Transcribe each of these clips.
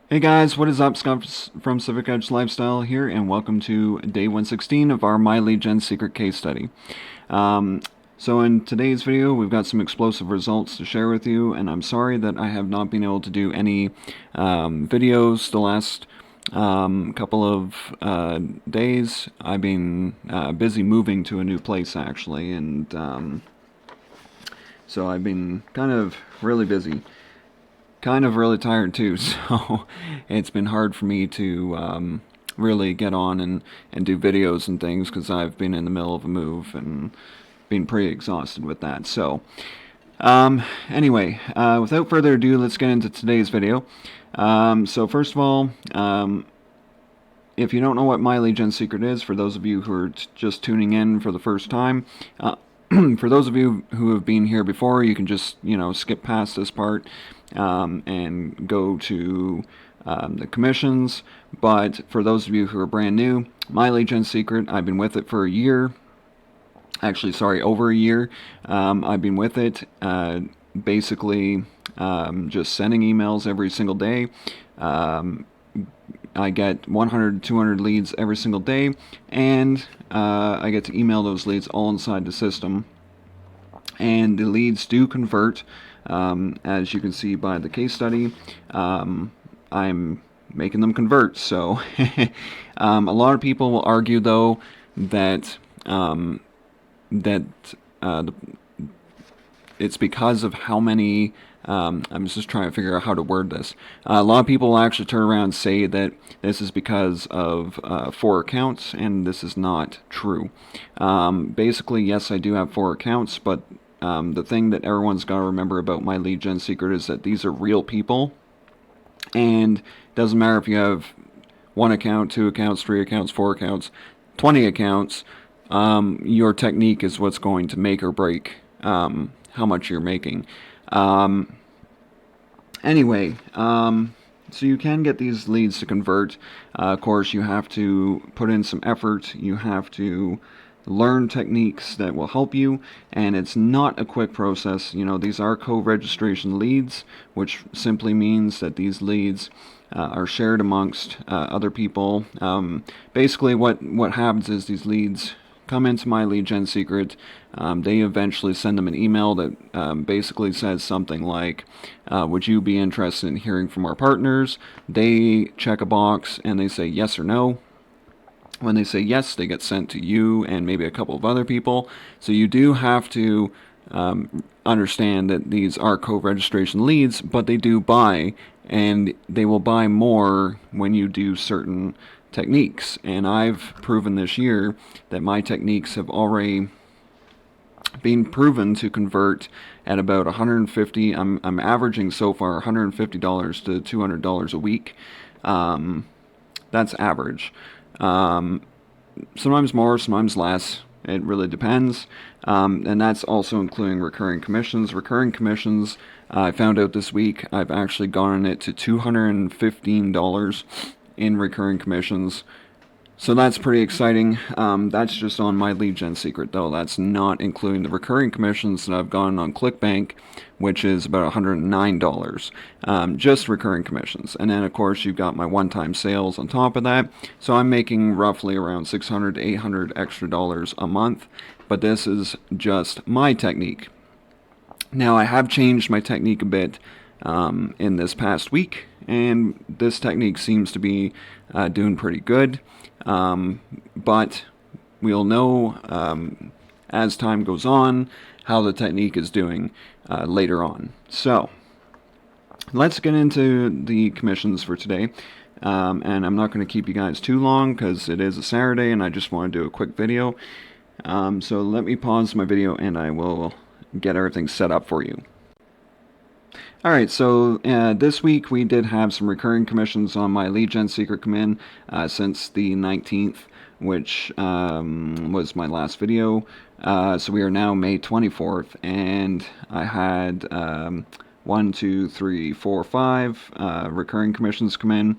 Hey guys, what is up? Scott from Civic Edge Lifestyle here, and welcome to day 116 of our My Lead Gen Secret case study. So in today's video, we've got some explosive results to share with you, and I'm sorry that I have not been able to do any videos the last couple of days. I've been busy moving to a new place, actually, and so I've been kind of really busy. Kind of really tired too, so it's been hard for me to really get on and do videos and things because I've been in the middle of a move and been pretty exhausted with that. So, anyway, without further ado, let's get into today's video. So first of all, if you don't know what My Lead Gen Secret is, for those of you who are just tuning in for the first time, for those of you who have been here before, you can just, skip past this part and go to the commissions. But for those of you who are brand new, My Lead Gen Secret, I've been with it for a year. Actually, sorry, over a year. I've been with it, basically just sending emails every single day. I get 100, 200 leads every single day, and I get to email those leads all inside the system. And the leads do convert, as you can see by the case study. I'm making them convert. So a lot of people will argue, though, that it's because of how many. I'm just trying to figure out how to word this. A lot of people will actually turn around and say that this is because of 4 accounts, and this is not true. Basically, yes, I do have 4 accounts, but the thing that everyone's got to remember about My Lead Gen Secret is that these are real people, and it doesn't matter if you have 1 account, 2 accounts, 3 accounts, 4 accounts, 20 accounts. Your technique is what's going to make or break how much you're making. Anyway, so you can get these leads to convert. Of course, you have to put in some effort. You have to learn techniques that will help you, and it's not a quick process. These are co-registration leads, which simply means that these leads are shared amongst other people. Basically, what happens is these leads come into My Lead Gen Secret. They eventually send them an email that basically says something like, would you be interested in hearing from our partners? They check a box and they say yes or no. When they say yes, they get sent to you and maybe a couple of other people. So you do have to understand that these are co-registration leads, but they do buy, and they will buy more when you do certain techniques. And I've proven this year that my techniques have already been proven to convert at about 150. I'm averaging so far $150 to $200 a week. That's average. Sometimes more, sometimes less. It really depends. And that's also including recurring commissions. Recurring commissions, I found out this week, I've actually gotten it to $215 in recurring commissions. So that's pretty exciting. That's just on My Lead Gen Secret, though. That's not including the recurring commissions that I've gotten on ClickBank, which is about $109. Just recurring commissions. And then, of course, you've got my one-time sales on top of that. So I'm making roughly around $600 to $800 extra dollars a month. But this is just my technique. Now, I have changed my technique a bit in this past week, and this technique seems to be doing pretty good. But we'll know as time goes on how the technique is doing later on. So let's get into the commissions for today. And I'm not going to keep you guys too long because it is a Saturday and I just want to do a quick video. So let me pause my video and I will get everything set up for you. Alright, so this week we did have some recurring commissions on My Lead Gen Secret come in since the 19th, which was my last video. So we are now May 24th, and I had 1, 2, 3, 4, 5 recurring commissions come in.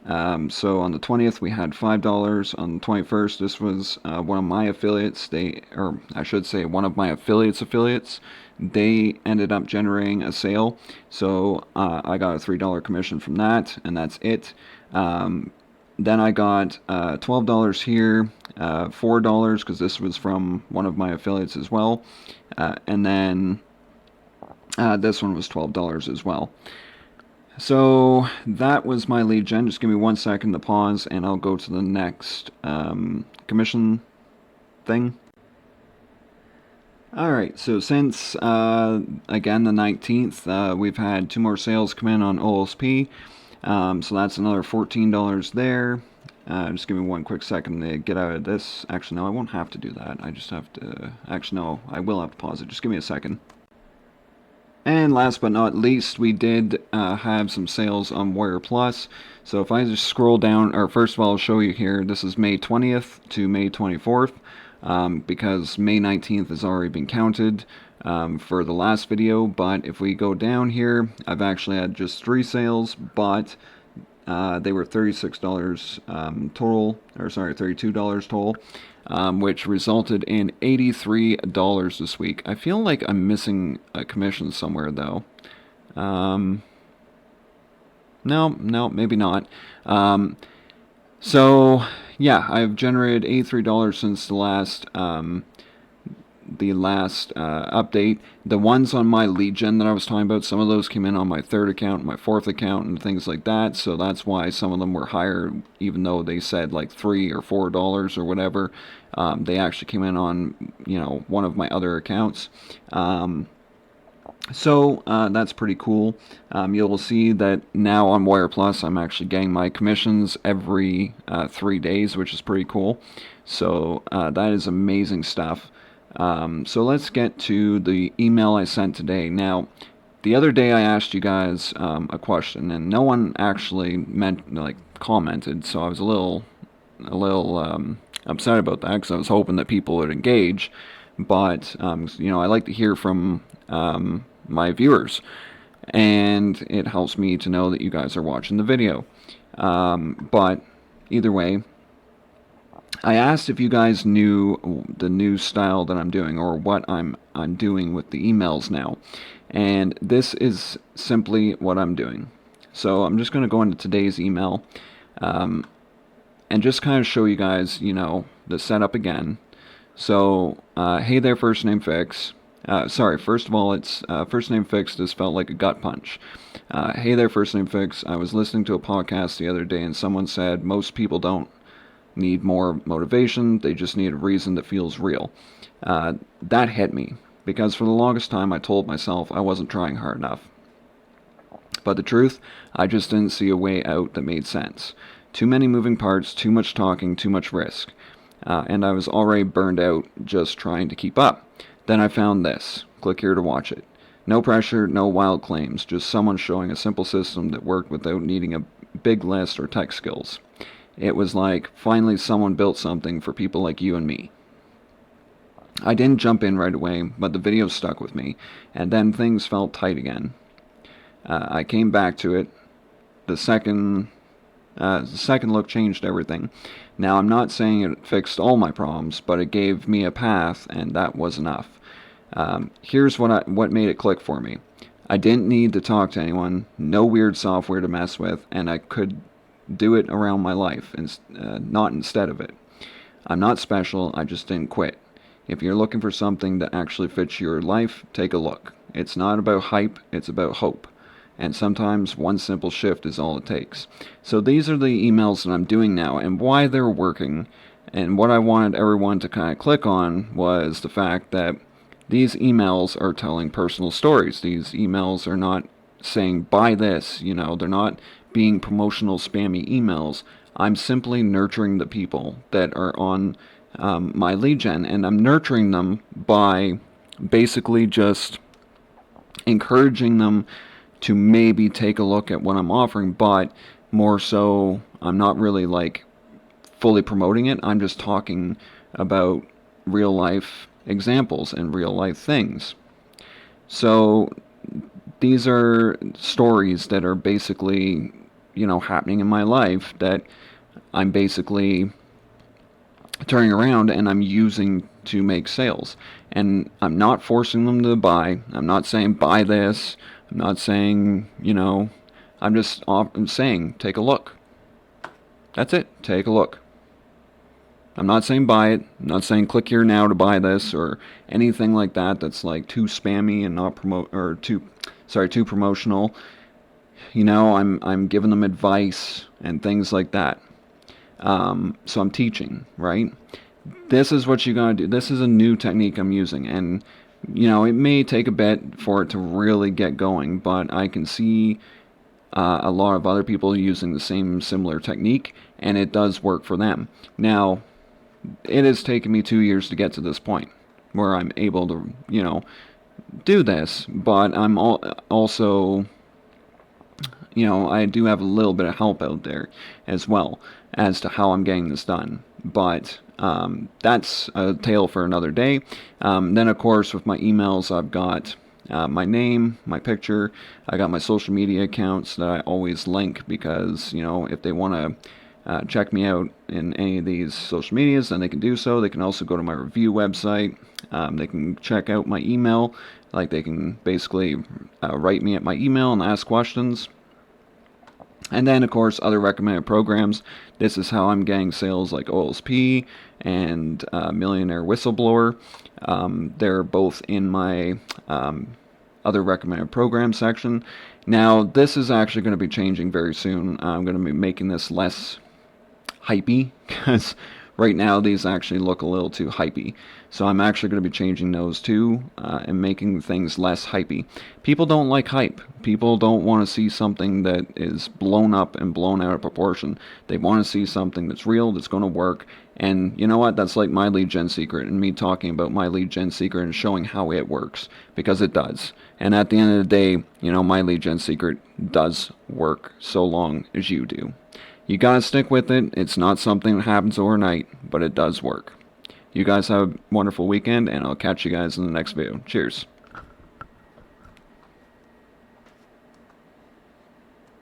So on the 20th we had $5. On the 21st, this was one of my affiliates. Or I should say, one of my affiliates. They ended up generating a sale, so I got a $3 commission from that, and that's it. Then I got $12 here, $4 because this was from one of my affiliates as well, and then this one was $12 as well. So that was my lead gen. Just give me 1 second to pause, and I'll go to the next commission thing. Alright, so since, again, the 19th, we've had 2 more sales come in on OLSP. So that's another $14 there. Just give me 1 quick second to get out of this. Actually, no, I won't have to do that. I just have to... Actually, no, I will have to pause it. Just give me a second. And last but not least, we did have some sales on Warrior Plus. So if I just scroll down, or first of all, I'll show you here, this is May 20th to May 24th, because May 19th has already been counted for the last video. But if we go down here, I've actually had just 3 sales, but they were $36 total, or sorry, $32 total. Which resulted in $83 this week. I feel like I'm missing a commission somewhere, though. No, maybe not. So, yeah, I've generated $83 since the last update. The ones on my lead gen that I was talking about, some of those came in on my 3rd account, my 4th account, and things like that. So that's why some of them were higher, even though they said like $3 or $4 or whatever. They actually came in on, one of my other accounts. So that's pretty cool. You'll see that now on Wire Plus, I'm actually getting my commissions every 3 days, which is pretty cool. So that is amazing stuff. So let's get to the email I sent today. Now, the other day I asked you guys a question, and no one actually commented. So I was a little upset about that, because I was hoping that people would engage. But I like to hear from my viewers, and it helps me to know that you guys are watching the video. But either way, I asked if you guys knew the new style that I'm doing, or what I'm doing with the emails now. And this is simply what I'm doing. So I'm just going to go into today's email and just kind of show you guys, the setup again. So, hey there, First Name Fix. Sorry, first of all, it's First Name Fix. This felt like a gut punch. Hey there, First Name Fix. I was listening to a podcast the other day, and someone said most people don't need more motivation, they just need a reason that feels real. That hit me, because for the longest time I told myself I wasn't trying hard enough. But the truth, I just didn't see a way out that made sense. Too many moving parts, too much talking, too much risk. And I was already burned out just trying to keep up. Then I found this. Click here to watch it. No pressure, no wild claims, just someone showing a simple system that worked without needing a big list or tech skills. It was like, finally someone built something for people like you and me. I didn't jump in right away, but the video stuck with me, and then things felt tight again. I came back to it. The second look changed everything. Now, I'm not saying it fixed all my problems, but it gave me a path, and that was enough. Here's what made it click for me. I didn't need to talk to anyone, no weird software to mess with, and I could do it around my life, not instead of it. I'm not special, I just didn't quit. If you're looking for something that actually fits your life, take a look. It's not about hype, it's about hope. And sometimes one simple shift is all it takes. So these are the emails that I'm doing now, and why they're working. And what I wanted everyone to kind of click on was the fact that these emails are telling personal stories. These emails are not saying, buy this, they're not being promotional spammy emails. I'm simply nurturing the people that are on my lead gen, and I'm nurturing them by basically just encouraging them to maybe take a look at what I'm offering, but more so I'm not really fully promoting it. I'm just talking about real life examples and real life things. So these are stories that are basically happening in my life that I'm basically turning around and I'm using to make sales. And I'm not forcing them to buy. I'm not saying buy this. I'm not saying, I'm saying take a look. That's it. Take a look. I'm not saying buy it. I'm not saying click here now to buy this or anything like that that's like too spammy and not too promotional. I'm giving them advice and things like that. So I'm teaching, right? This is what you gotta do. This is a new technique I'm using, and it may take a bit for it to really get going, but I can see a lot of other people using the same similar technique, and it does work for them. Now, it has taken me 2 years to get to this point where I'm able to, do this, but I'm also, I do have a little bit of help out there as well as to how I'm getting this done. But that's a tale for another day. Then, of course, with my emails, I've got my name, my picture. I got my social media accounts that I always link because, if they want to check me out in any of these social medias, then they can do so. They can also go to my review website. They can check out my email. Like, they can basically write me at my email and ask questions. And then, of course, other recommended programs. This is how I'm getting sales like OLSP and Millionaire Whistleblower. They're both in my other recommended program section. Now, this is actually going to be changing very soon. I'm going to be making this less hypey because right now these actually look a little too hypey. So I'm actually going to be changing those too and making things less hypey. People don't like hype. People don't want to see something that is blown up and blown out of proportion. They want to see something that's real, that's going to work. And you know what? That's like my lead gen secret and me talking about my lead gen secret and showing how it works, because it does. And at the end of the day, my lead gen secret does work so long as you do. You gotta stick with it. It's not something that happens overnight, but it does work. You guys have a wonderful weekend, and I'll catch you guys in the next video. Cheers.